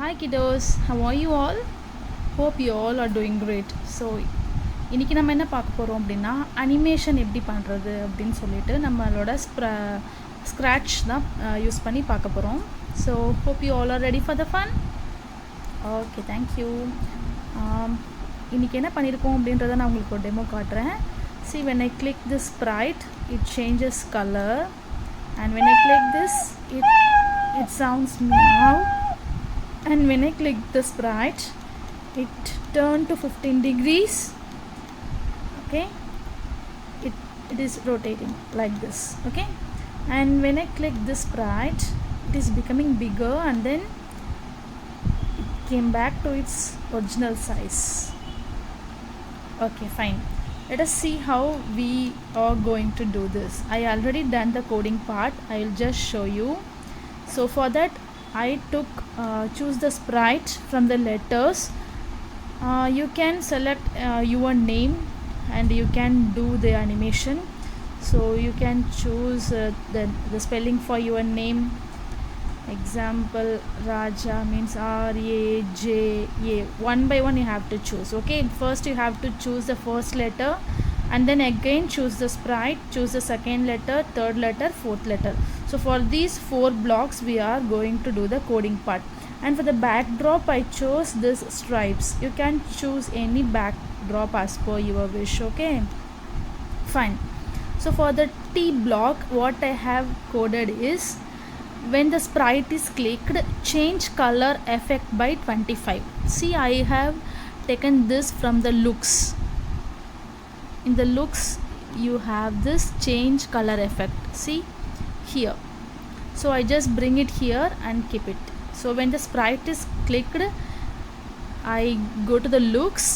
Hi kiddos, how are you all? Hope you all are doing great. So இன்றைக்கி நம்ம என்ன பார்க்க போகிறோம் அப்படின்னா அனிமேஷன் எப்படி பண்ணுறது அப்படின்னு சொல்லிட்டு நம்மளோட ஸ்க்ராட்ச் தான் யூஸ் பண்ணி பார்க்க போகிறோம். So hope you all are ready for the fun. Okay, thank you. இன்றைக்கி என்ன பண்ணியிருக்கோம் அப்படின்றத நான் உங்களுக்கு ஒரு டெமோ காட்டுறேன். See, when I click this sprite, it changes color, and when I click this, it sounds meow, and when I click the sprite, it turned to 15 degrees. Okay, it is rotating like this. Okay, and when I click this sprite, it is becoming bigger, and then it came back to its original size. Okay, fine. Let us see how we are going to do this. I already done the coding part. I will just show you. So for that I choose the sprite from the letters. You can select your name and you can do the animation. So you can choose the spelling for your name. Example, Raja means R-A-J-A. One by one you have to choose. Okay, first you have to choose the first letter, and then again choose the sprite, choose the second letter, third letter, fourth letter. So for these 4 blocks we are going to do the coding part. And for the backdrop I chose this stripes. You can choose any backdrop as per your wish. Okay, fine. So for the T block, what I have coded is, when the sprite is clicked, change color effect by 25. See, I have taken this from the looks. In the looks you have this change color effect. See here. So I just bring it here and keep it. So when the sprite is clicked, I go to the looks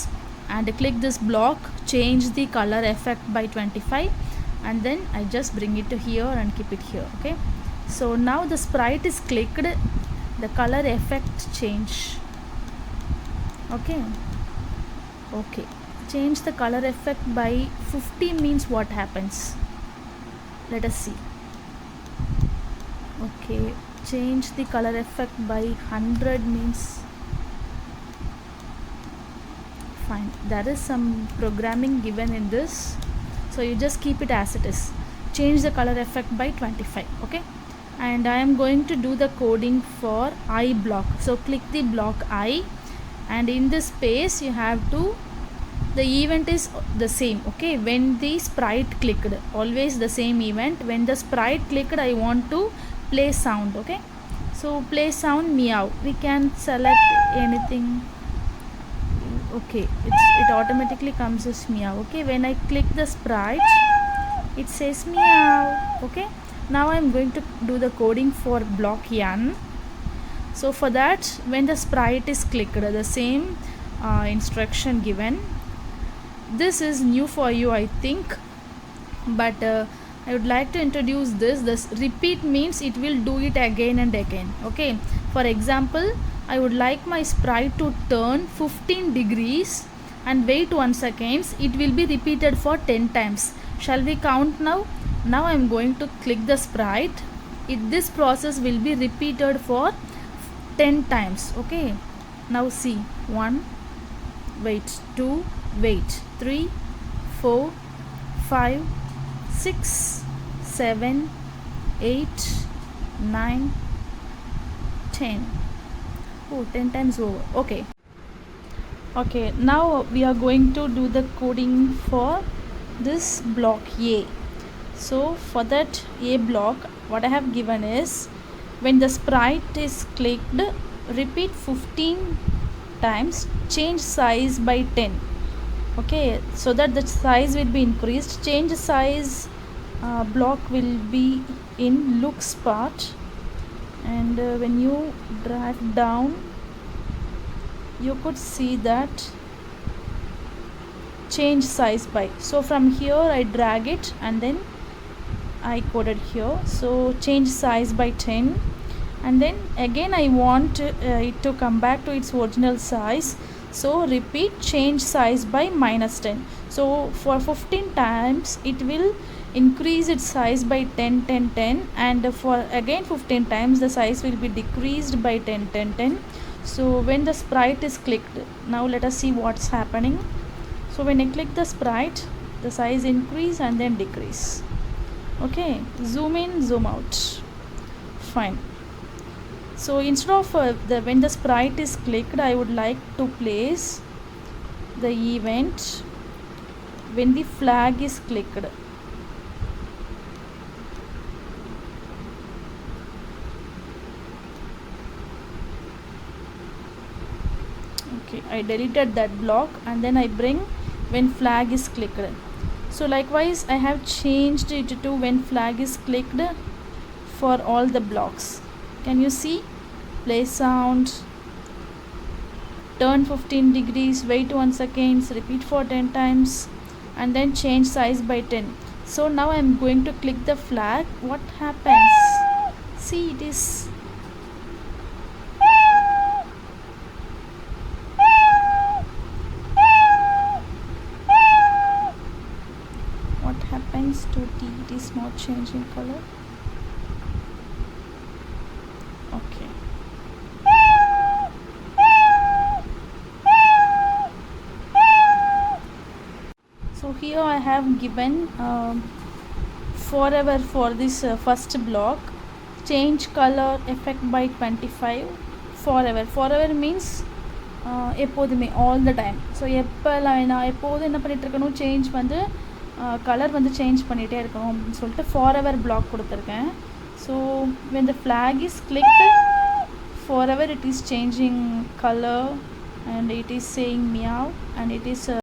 and click this block, change the color effect by 25, and then I just bring it to here and keep it here. Okay, so now the sprite is clicked, the color effect change. Okay, change the color effect by 50 means what happens? Let us see. Okay, change the color effect by 100 means fine. There is some programming given in this, so you just keep it as it is. Change the color effect by 25. Okay, and I am going to do the coding for I block. So click the block I, and in this space you have to, the event is the same. Okay, when the sprite clicked, always the same event. When the sprite clicked, I want to play sound. Okay, so play sound meow. We can select anything. Okay, it automatically comes as meow. Okay, when I click the sprite, it says meow. Okay, now I am going to do the coding for block N. So for that, when the sprite is clicked, the same instruction given. This is new for you, I think, but I would like to introduce this repeat means it will do it again and again. Okay, for example, I would like my sprite to turn 15 degrees and wait 1 second. It will be repeated for 10 times. Shall we count now? Now I am going to click the sprite. This process will be repeated for 10 times. Okay, now see, 1, wait, 2, wait, 3, 4, 5, 6, 7, 8, 9, 10. Oh, 10 times over. Okay, now we are going to do the coding for this block A. So for that A block, what I have given is, when the sprite is clicked, repeat 15 times, change size by 10. Okay, so that the size will be increased. Change size block will be in looks part, and when you drag down, you could see that change size by. So from here I drag it and then I coded here. So change size by 10, and then again I want it to come back to its original size. So repeat change size by -10. So for 15 times it will increase its size by 10 10 10, and for again 15 times the size will be decreased by 10 10 10. So when the sprite is clicked, now let us see what's happening. So when I click the sprite, the size increase and then decrease. Okay, zoom in, zoom out. Fine. So instead of when the sprite is clicked, I would like to place the event when the flag is clicked. Okay, I deleted that block and then I bring when flag is clicked. So likewise I have changed it to when flag is clicked for all the blocks. Can you see? Play sound, turn 15 degrees, wait 1 second, repeat for 10 times and then change size by 10. So now I am going to click the flag. What happens? See, it is what happens to T? It is not changing color. Okay. So here I have given forever for this first block. Change color effect by 25. Forever means எப்போதுமே all the time. So எப்போல்லாம் நான் எப்போதும் என்ன பண்ணிகிட்டு இருக்கணும், change வந்து colour வந்து change பண்ணிகிட்டே இருக்கணும் அப்படின்னு சொல்லிட்டு forever block கொடுத்துருக்கேன். So when the flag is clicked, forever it is changing color and it is saying meow and it is